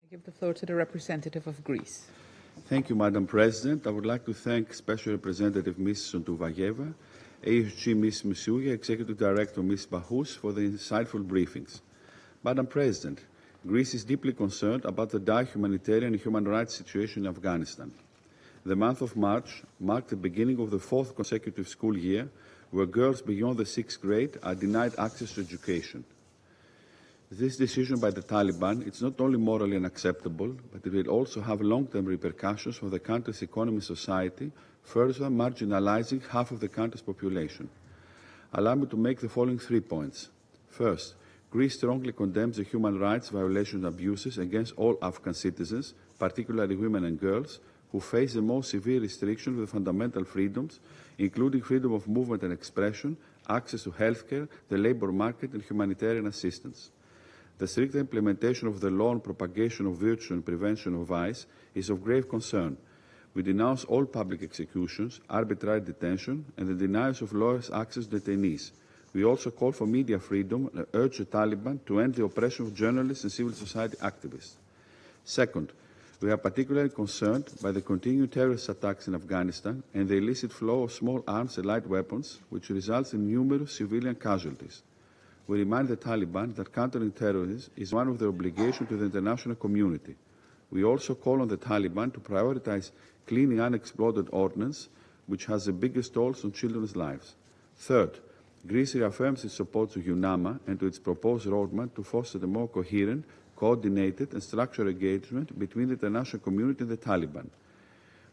I give the floor to the representative of Greece. Thank you, Madam President. I would like to thank Special Representative Ms. Sontouvagieva, ASG Ms. Missouya, Executive Director Ms. Bahous for the insightful briefings. Madam President, Greece is deeply concerned about the dire humanitarian and human rights situation in Afghanistan. The month of March marked the beginning of the fourth consecutive school year where girls beyond the sixth grade are denied access to education. This decision by the Taliban is not only morally unacceptable, but it will also have long-term repercussions for the country's economy and society, further marginalizing half of the country's population. Allow me to make the following 3 points. First, Greece strongly condemns the human rights violations and abuses against all Afghan citizens, particularly women and girls, who face the most severe restrictions of the fundamental freedoms, including freedom of movement and expression, access to healthcare, the labor market, and humanitarian assistance. The strict implementation of the law on propagation of virtue and prevention of vice is of grave concern. We denounce all public executions, arbitrary detention, and the denials of lawyers' access to detainees. We also call for media freedom and urge the Taliban to end the oppression of journalists and civil society activists. Second, we are particularly concerned by the continued terrorist attacks in Afghanistan and the illicit flow of small arms and light weapons, which results in numerous civilian casualties. We remind the Taliban that countering terrorism is one of their obligations to the international community. We also call on the Taliban to prioritize cleaning unexploded ordnance, which has the biggest tolls on children's lives. Third, Greece reaffirms its support to UNAMA and to its proposed roadmap to foster a more coherent, coordinated and structured engagement between the international community and the Taliban.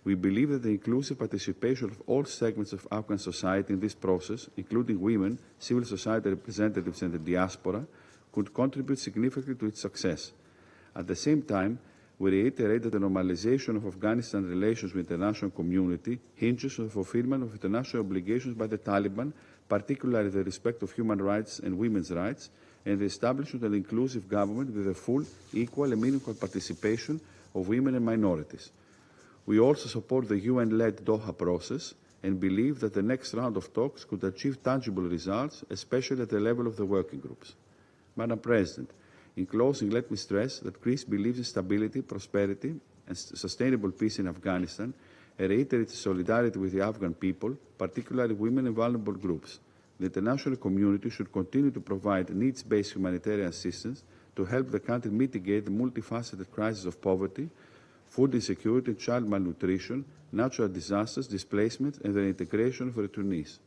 We believe that the inclusive participation of all segments of Afghan society in this process, including women, civil society representatives and the diaspora, could contribute significantly to its success. At the same time, we reiterate that the normalization of Afghanistan relations with the international community hinges on the fulfillment of international obligations by the Taliban, particularly the respect of human rights and women's rights, and the establishment of an inclusive government with the full, equal and meaningful participation of women and minorities. We also support the UN-led Doha process and believe that the next round of talks could achieve tangible results, especially at the level of the working groups. Madam President, in closing, let me stress that Greece believes in stability, prosperity, and sustainable peace in Afghanistan, and reiterates solidarity with the Afghan people, particularly women and vulnerable groups. The international community should continue to provide needs-based humanitarian assistance to help the country mitigate the multifaceted crisis of poverty, food insecurity, child malnutrition, natural disasters, displacement, and the integration of returnees.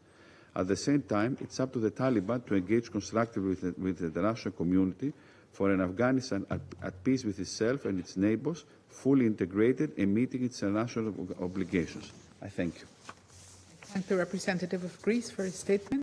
At the same time, it's up to the Taliban to engage constructively with the international community for an Afghanistan at peace with itself and its neighbors, fully integrated and meeting its international obligations. I thank you. I thank the representative of Greece for his statement.